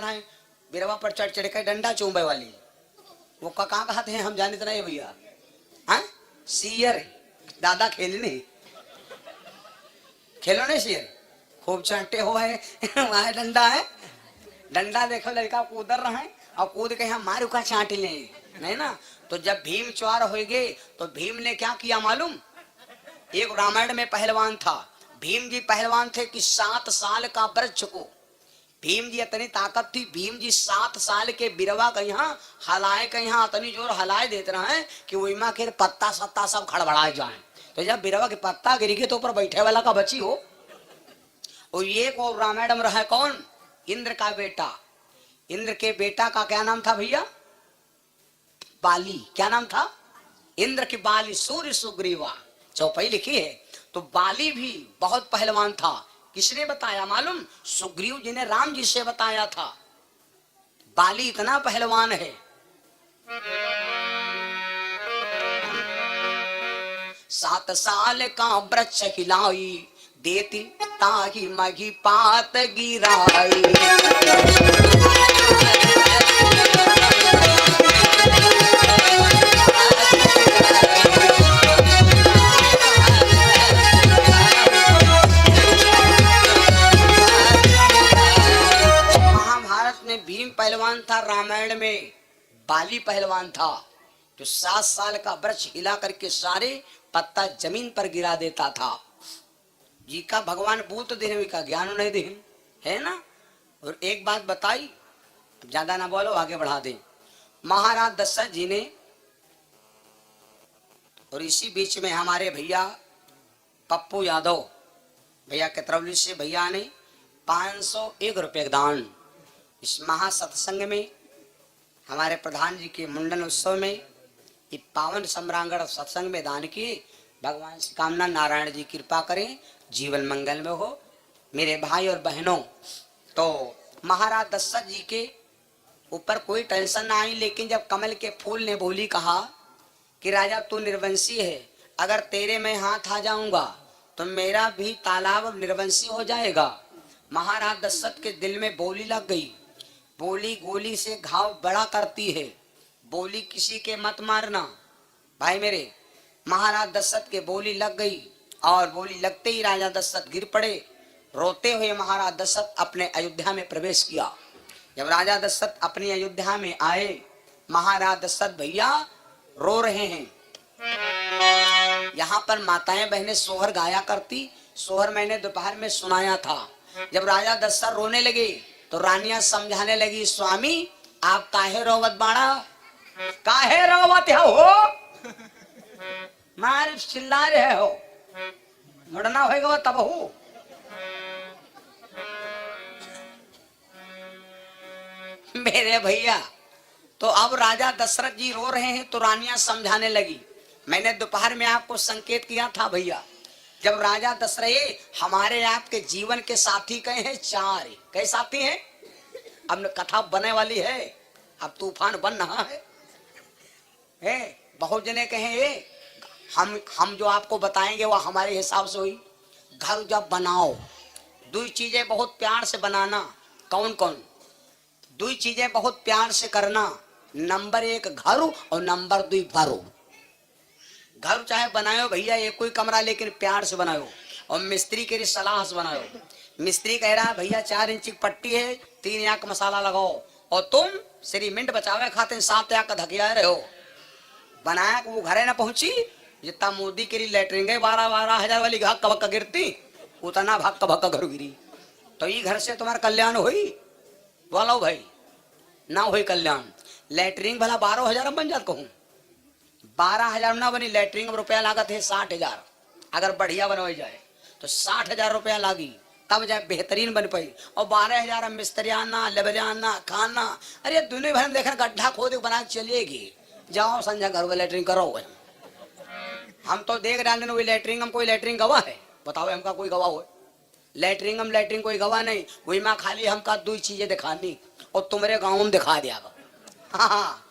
रहे बिरवा पर चढ़ चढ़ के डंडा चूंबे वाली, वो कहाँ कहते हैं हम जाने तो नहीं भैया। हाँ सियर दादा खेलने खेलो नहीं सियर खूब चांटे हो है वहां डंडा है, डंडा देखो लड़का कूद रहा है और कूद के हम मारू का चाट ले नहीं ना। तो जब भीम च्वार हो गए तो भीम ने क्या किया मालूम, एक रामायण में पहलवान था, भीम जी पहलवान थे कि 7 साल का वृक्ष को भीम जी इतनी ताकत थी, भीम जी 7 साल के बिरवा का यहाँ हलाए के यहाँ इतनी जोर हलाए देते रहे कि वही माँ के पत्ता सत्ता सब खड़बड़ाए जाए। तो जब बिरवा के पत्ता गिर के तो ऊपर बैठे वाला का बची हो। और ये को रामायण में रहा कौन, इंद्र का बेटा, इंद्र के बेटा का क्या नाम था भैया, बाली। क्या नाम था, इंद्र की बाली सूर्य सुग्रीवा, चौपाई लिखी है। तो बाली भी बहुत पहलवान था। किसने बताया मालूम, सुग्रीव जी ने राम जी से बताया था, बाली इतना पहलवान है। 7 साल का वृक्ष हिलाई देती ताही मही पात गिराई। भीम पहलवान था, रामायण में बाली पहलवान था जो 7 साल का वृक्ष हिला करके सारे पत्ता जमीन पर गिरा देता था। जी का भगवान भूत देने का ज्ञान नहीं दे है ना। और एक बात बताई, ज्यादा ना बोलो आगे बढ़ा दे। महाराज दशरथ जी ने, और इसी बीच में हमारे भैया पप्पू यादव भैया के तरवली से भैया ने 501 रुपये दान इस महासत्संग में हमारे प्रधान जी के मुंडन उत्सव में ये पावन सम्रांगण सत्संग में दान किए। भगवान से कामना नारायण जी कृपा करें, जीवन मंगल में हो। मेरे भाई और बहनों, तो महाराज दशरथ जी के ऊपर कोई टेंशन ना आई, लेकिन जब कमल के फूल ने बोली कहा कि राजा तू निर्वंशी है, अगर तेरे में हाथ आ जाऊंगा तो मेरा भी तालाब निर्वंशी हो जाएगा। महाराज दशरथ के दिल में बोली लग गई। बोली गोली से घाव बड़ा करती है, बोली किसी के मत मारना भाई मेरे। महाराज दशरथ के बोली लग गई और बोली लगते ही राजा दशरथ गिर पड़े। रोते हुए महाराज दशरथ अपने अयोध्या में प्रवेश किया। जब राजा दशरथ अपनी अयोध्या में आए, महाराज दशरथ भैया रो रहे हैं। यहाँ पर माताएं बहनें सोहर गाया करती, सोहर मैंने दोपहर में सुनाया था। जब राजा दशरथ रोने लगे तो रानियां समझाने लगी, स्वामी आप काहे रोवत बाड़ा, काहे रोवत हो, मार चिल्ला रहे हो, मुड़ना होगा तब हो। मेरे भैया, तो अब राजा दशरथ जी रो रहे हैं तो रानियां समझाने लगी। मैंने दोपहर में आपको संकेत किया था भैया, जब राजा दशरथ हमारे आपके जीवन के साथी कहे हैं 4, कई साथी हैं। अब कथा बनने वाली है, अब तूफान बन रहा है। बहुत जने कहे हम जो आपको बताएंगे वो हमारे हिसाब से हुई। घर जब बनाओ 2 चीजें बहुत प्यार से बनाना। कौन कौन 2 चीजें बहुत प्यार से करना, नंबर 1 घर और नंबर 2 भरो। घर चाहे बनाओ भैया एक कोई कमरा, लेकिन प्यार से बनाओ। और मिस्त्री के सलाह से बनाओ। मिस्त्री कह रहा है भैया 4 इंच की पट्टी है, 3 आंक मसाला लगाओ, और तुम सीमेंट बचावे खाते 7 आंक धकिया रहे हो। बनाया वो घरे ना पहुंची, जितना मोदी के लिए लेटरिंग है 12-12 हजार वाली भक्का भक्का गिरती, उतना भक्का भक्का घर गिरी। तो ये घर से तुम्हारा कल्याण हुई बोलो भाई, ना हुई कल्याण। लेटरिंग भला 12,000 बन जात कहूँ, 12,000 ना बनी लेटरिंग में रुपया लागत है 60,000। अगर बढ़िया बनवाई जाए तो 60,000 रुपया लागी, तब जाए बेहतरीन बन पाई। और 12,000 मिस्त्री आना, लेबर आना, खाना, अरे दुनिया भर में देखा गड्ढा खोद बना चलेगी। जाओ संजय घर में लेटरिंग करो। हम तो देख रहे हैं लेटरिंग, हम कोई लेटरिंग गवा है बताओ, हमका कोई गवाह हो लेटरिंग? हम लेटरिंग कोई गवाह नहीं। वही माँ खाली हमका 2 चीजें दिखानी और तुम्हारे गाँव में दिखा दिया। हाँ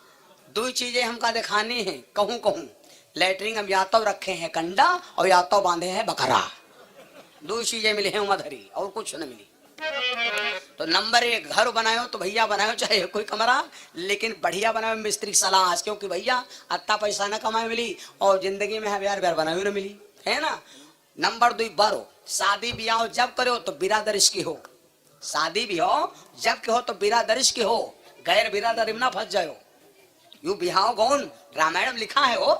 2 चीजें हमका दिखानी है। कहूँ कहूँ लेटरिंग हम या तो रखे हैं कंडा और या तो बांधे हैं बकरा। 2 चीजें मिली हैं उमधरी और कुछ न मिली। तो नंबर एक, घर बनायो तो भैया बनायो चाहे कोई कमरा, लेकिन बढ़िया बनायो मिस्त्री की सलाह, क्योंकि भैया अत्ता पैसा न कमाए मिली और जिंदगी में ब्याह ब्याह बनायो न मिली, है ना। नंबर दो, बारो शादी ब्याह जब करो तो बिरादरिश की हो, शादी भी हो जब के हो तो बिरादरिश की हो, गैर बिरादरी में ना फंस जाओ। यू बिहाव गौन रामायण में लिखा है, वो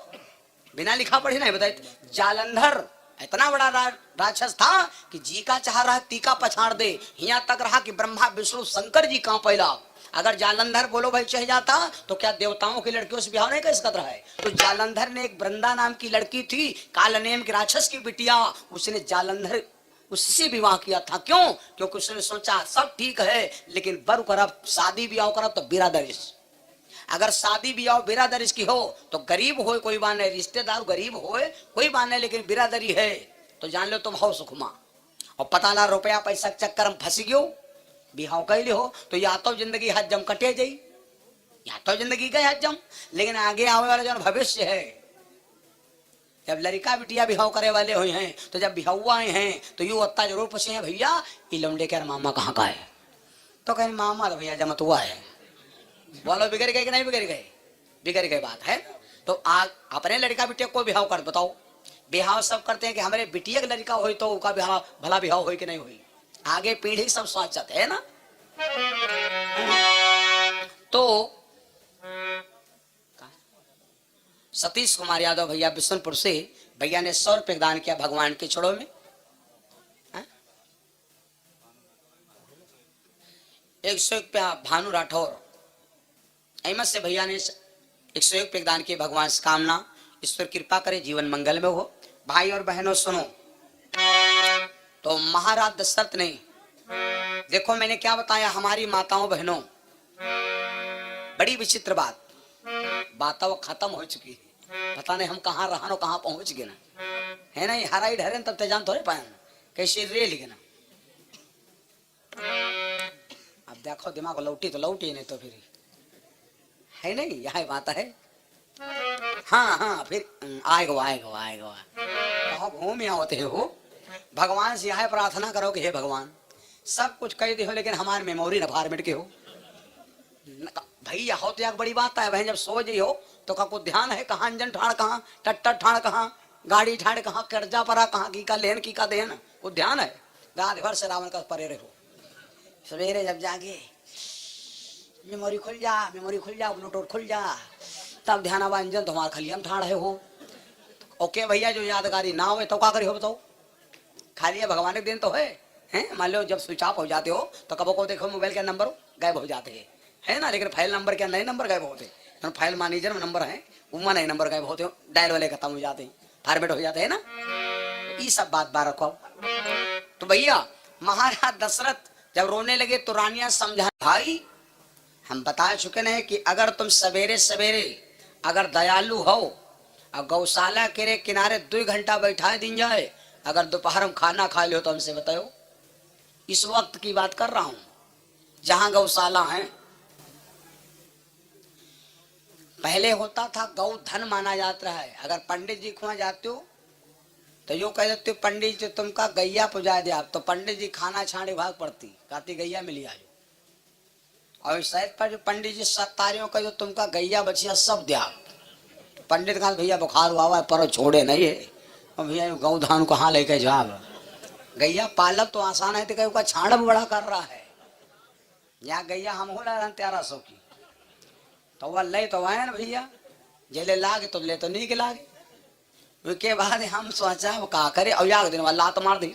बिना लिखा पढ़े नहीं बताए। जालंधर इतना बड़ा राक्षस था कि जी का चाह रहा ती का पछाड़ दे, यहाँ तक रहा कि ब्रह्मा विष्णु शंकर जी कहाँ पहला। अगर जालंधर बोलो भाई चाह जाता तो क्या देवताओं की लड़कियों से ब्याह नहीं कर सकता है। तो जालंधर ने एक वृंदा नाम की लड़की थी, कालनेम की राक्षस की बिटिया, उसने जालंधर उससे विवाह किया था। क्यों? क्योंकि उसने सोचा सब ठीक है लेकिन बर करब, शादी ब्याह करब तो बिरादरिश। अगर शादी ब्याह बिरादरिश की हो तो गरीब हो कोई बात नहीं, रिश्तेदार गरीब हो कोई बात नहीं, लेकिन बिरादरी है तो जान लो तुम हो सुखमा। और पता ना रुपया पैसा चक्कर में फंसी गयो, बिहाव कैले हो तो या तो जिंदगी हजम कटे जाई, या तो जिंदगी गए हजम। लेकिन आगे आने वाला जो भविष्य है, जब लड़का बिटिया बिहाव करे वाले हुए हैं तो जब बिहावा आए हैं तो यू अत्ता जरूर पूछे हैं भैया ये लौंडे के मामा कहाँ का है, तो कहें मामा तो भैया जमत हुआ है। बोलो बिगड़ गए कि नहीं बिगड़ गए? बिगड़ गए बात है। तो अपने लड़का बिटिया को बिहाव कर बताओ, बिहाव सब करते हैं कि हमारे बिटिया का लड़का हो तो उनका बिहाव भला बिहाव हो कि नहीं हुई, आगे पीढ़ी सब स्वाचत है ना। तो सतीश कुमार यादव भैया बिशनपुर से, भैया ने 100 रुपये दान किया भगवान के छोड़ो में। 101 रुपया भानु राठौर अहमद से भैया ने 101 रुपये दान किए। भगवान से कामना ईश्वर कृपा करे जीवन मंगल में हो। भाई और बहनों सुनो, तो महाराज दशरथ ने देखो मैंने क्या बताया, हमारी माताओं बहनों बड़ी विचित्र बात, बात वो खत्म हो चुकी है, पता नहीं हम कहाँ रहा कहाँ पहुंच गए ना, है ना। हराई ढरे तब ते जान थोड़े पाए कैसे रे लिखे ना। अब देखो दिमाग लौटी तो लौटी, नहीं तो फिर है नहीं, यह बात है। हाँ हाँ फिर आएगा आएगा आएगा, कहो घूम होते हो। भगवान से यह प्रार्थना करो कि हे भगवान सब कुछ कह दे हो लेकिन हमारी मेमोरी न फार्मेट के हो। भैया हो तो एक बड़ी बात है, बहन जब सो जी हो तो का कुछ ध्यान है, कहाँ अंजन ठाण कहाँ, टट्टर ठाण कहाँ, गाड़ी ठाण कहाँ, कर्जा परा कहाँ, की का लेन की का देन, वो ध्यान है। रात भर से रावण का परे रहो, सवेरे जब जागे मेमोरी खुल जा ब्लूटूथ खुल जा, तब ध्यान आवा अंजन तुम्हारा खलियम ठाण है हो। ओके भैया जो यादगारी ना हो तो क्या करी हो बताओ, खाली भगवान के दिन तो है। मान लो जब स्विच ऑफ हो जाते हो तो कबो को देखो मोबाइल के नंबर गायब हो जाते हैं, है ना, लेकिन फाइल नंबर के नए नंबर गायब होते हैं। फाइल मैनेजर में नंबर है उमा नए नंबर गायब होते हो, डायल वाले खत्म हो जाते हैं, फॉर्मेट हो जाते हैं ना। ये सब बात बार रखो। तो भैया महाराज दशरथ जब रोने लगे तो रानियां समझा, भाई हम बता चुके हैं कि अगर तुम सवेरे सवेरे अगर दयालु हो और गौशाला के किनारे 2 घंटा बैठा दिन जाए, अगर दोपहर में खाना खा लो तो हमसे बताओ। इस वक्त की बात कर रहा हूं जहां गौशाला है। पहले होता था गौ धन माना जाता है, अगर पंडित जी खुआ जाते हो तो यूं कह देते हो पंडित जी तुमका गैया पुजा दे आप, तो पंडित जी खाना छाड़े भाग पड़ती, कहती गैया मिली आयो। और शायद पर जो पंडित जी सत्तारियों का जो तुमका गैया बचिया सब दिया, पंडित कहा भैया बुखार हुआ है पर छोड़े नहीं है, और भैया गौ धान कहाँ लेके जाओ। गैया पालब तो आसान है, तो कहीं का छाड़ बड़ा कर रहा है। यहाँ गैया हम हो रहा 1300 की, तो वह ले तो आए ना भैया, जेले लागे तो ले तो नहीं के लागे। उसके बाद हम सोचा वो कहा करे और याद दिन वाला लात मार दी,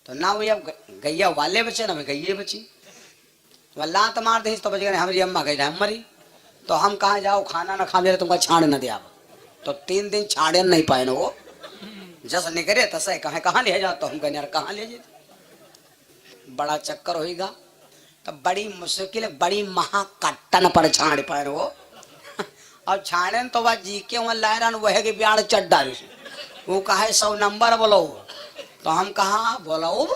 तो ना वो अब गैया वाले बचे ना गैये बची, वह लात मार दी तो बच गए हमारी अम्मा कह जाए मरी। तो हम कहाँ जाओ खाना ना खा दे तुमका छाड़ न दिया, तो 3 दिन छाड़े नहीं पाए ना वो, जस निकले तसे कहाँ ले जाओ, तो हम कहने यार कहाँ ले जाते, बड़ा चक्कर होगा। तो बड़ी मुश्किल बड़ी महाकट्टन पर छाड़ पाए वो, और छाड़े तो वह जी के वहाँ लायरन वह के ब्याड़ चढ़ डाली, वो कहा 100 नंबर बोलो, तो हम कहा बोलो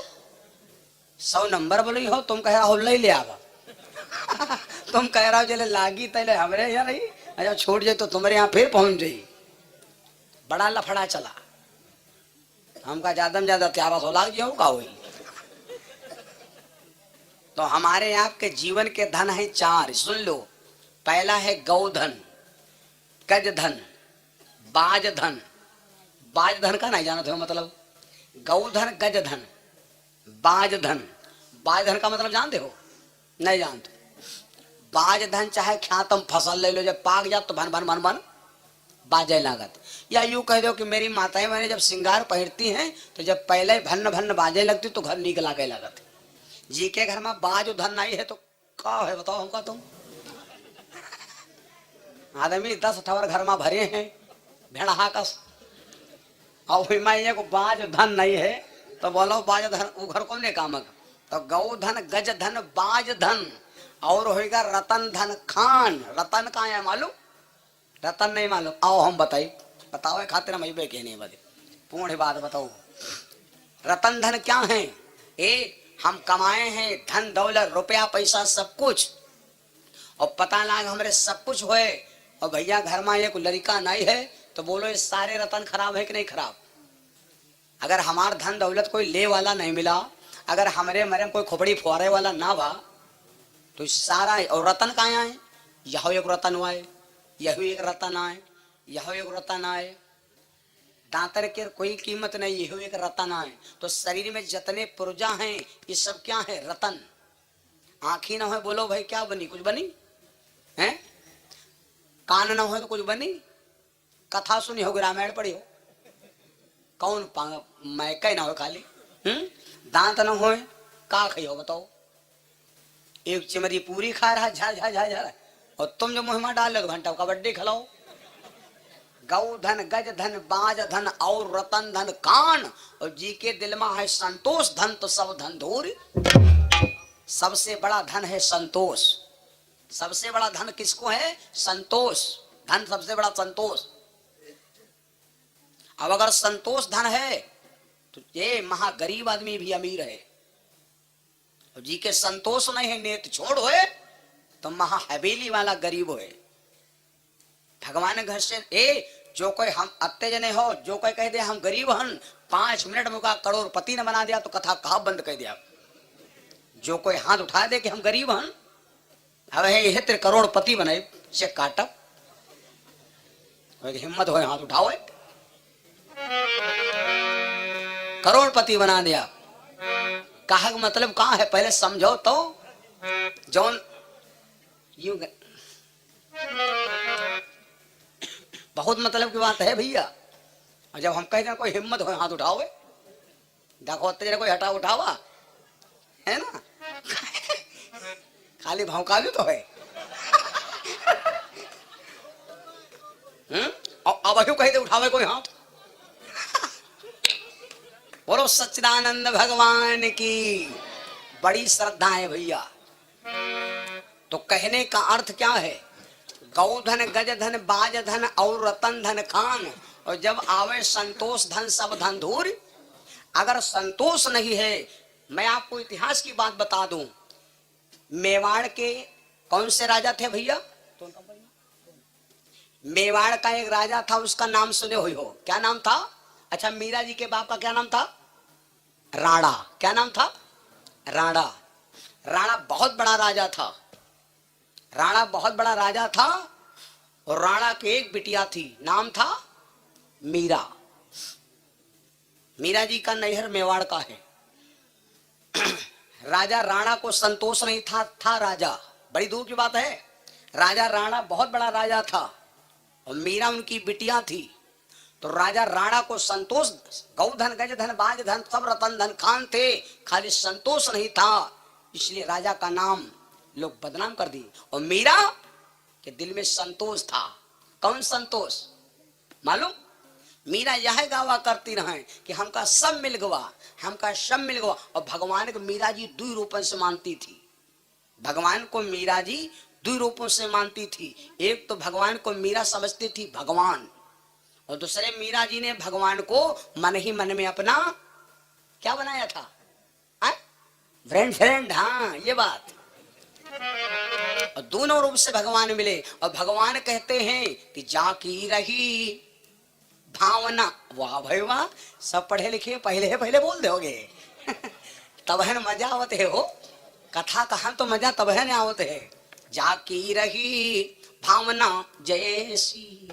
100 नंबर बोली हो, तुम कह रहा हो ले आवा तुम कह रहा हो चले लागी तले हमारे यहाँ रही, अच्छा छोड़ जाए तो तुम्हारे यहाँ फिर पहुंच जाई। बड़ा लफड़ा चला, हमका ज्यादा में ज्यादा 1300 लाग जाओ का हुई, तो हमारे आपके जीवन के धन है चार, सुन लो। पहला है गौधन, गज धन, बाज धन। बाज धन का नहीं जानते हो मतलब? गौधन, गज धन, बाज धन। बाज धन का मतलब जानते हो? नहीं जानते। बाज धन चाहे ख्यातम फसल ले लो, जब पाक जात तो भन भन भन भन बाजे लागत। या यूं कह दो कि मेरी माताएं मैंने जब श्रृंगार पहनती हैं तो जब पहले भन्न भन्न बाजे लगती तो घर नीक लागे लागत। जी के घर में बाज धन नहीं है तो क्या है बताओ हमका तुम? आदमी 10 ठवर घर में भरे हैं भेड़ा कस, और को बाज धन नहीं है तो बोलो बाज धन वो घर को नहीं कामक। तो गौ धन, गज धन, बाज धन और होगा रतन धन खान। रतन कहाँ है मालूम? रतन नहीं मालूम? आओ हम बताओ खातिर हम के नहीं बदे पूर्ण बात बताओ। रतन धन क्या है? हम कमाए हैं धन दौलत रुपया पैसा सब कुछ, और पता लाग हमारे सब कुछ होए और भैया घर में एक लड़का नहीं है तो बोलो ये सारे रतन खराब है कि नहीं खराब? अगर हमार धन दौलत कोई ले वाला नहीं मिला, अगर हमारे मरे कोई खोपड़ी फुआरे वाला ना बा तो सारा। और रतन कहाँ आए? यह एक रतन आए, यह एक रतन आए, यह एक रतन आए। दांतर के कोई कीमत नहीं, यह एक रतन आए। तो शरीर में जितने पुर्जा हैं ये सब क्या है? रतन। आँखी ना हो बोलो भाई क्या बनी? कुछ बनी है? कान ना हो तो कुछ बनी? कथा सुनी हो, रामायण पढ़ी हो, कौन मैं कह ना हो खाली? दांत ना हो का खाई हो बताओ? एक चिमरी पूरी खा रहा झाल झाल झाल झाल, और तुम जो मुंह में डाल लो घंटा कबड्डी खिलाओ। गौ धन, गज धन, बाज धन और रतन धन कान। और जी के दिल में है संतोष धन तो सब धन धूर। सबसे बड़ा धन है संतोष। सबसे बड़ा धन किसको है? संतोष। धन सबसे बड़ा संतोष। अब अगर संतोष धन है तो ये महा गरीब आदमी भी अमीर है। और जी के संतोष नहीं है, नेत छोड़ होए तो महा हवेली वाला गरीब होए। भगवान घर से जो कोई हम अत्ते जने हो, जो कोई कह दे हम गरीब हन 5 मिनट में का करोड़पति ने बना दिया तो कथा कहा बंद कर दिया। जो कोई हाथ उठा दे कि हम गरीब हन अब है तेरे करोड़पति बने से काटब, हिम्मत हो हाथ उठाओ करोड़पति बना दिया। कहा मतलब कहाँ है पहले समझो तो। जौन यू बहुत मतलब की बात है भैया। और जब हम कहते हैं कोई हिम्मत हो हाथ उठाओ, देखो तेरे कोई हटा उठावा है ना? खाली भौंका भी तो है। और अब क्यों कहते उठावे कोई हाथ? बोलो सच्चिदानंद भगवान की बड़ी श्रद्धा है भैया। तो कहने का अर्थ क्या है? गौधन, गज धन, बाज धन और रतन धन खान। और जब आवे संतोष धन सब धन धूर। अगर संतोष नहीं है, मैं आपको इतिहास की बात बता दूं। मेवाड़ के कौन से राजा थे भैया? मेवाड़ का एक राजा था, उसका नाम सुने हुए हो? क्या नाम था? अच्छा, मीरा जी के बाप का क्या नाम था? राणा। क्या नाम था? राणा। राणा बहुत बड़ा राजा था। राणा बहुत बड़ा राजा था। और राणा की एक बिटिया थी, नाम था मीरा। मीरा जी का नैहर मेवाड़ का है। राजा राणा को संतोष नहीं था राजा, बड़ी दूर की बात है। राजा राणा बहुत बड़ा राजा था और मीरा उनकी बिटिया थी। तो राजा राणा को संतोष, गौधन, गज धन, बाज धन सब रतन धन खान थे, खाली संतोष नहीं था, इसलिए राजा का नाम लोग बदनाम कर दी। और मीरा के दिल में संतोष था। कौन संतोष मालूम? मीरा यह गावा करती रहे कि हमका सब मिल गवा, हमका सब मिल गवा। और भगवान को मीरा जी 2 रूपों से मानती थी। भगवान को मीरा जी 2 रूपों से मानती थी। एक तो भगवान को मीरा समझती थी भगवान, और दूसरे मीरा जी ने भगवान को मन ही मन में अपना क्या बनाया था? फ्रेंड। हाँ, ये बात। और दोनों रूप से भगवान मिले। और भगवान कहते हैं कि जाकी रही भावना। वाह भाई वाह, सब पढ़े लिखे पहले बोल दोगे। तब है मजा आवते हो। कथा कहा तो मजा तब है ना आवत है, जाकी रही भावना जैसी।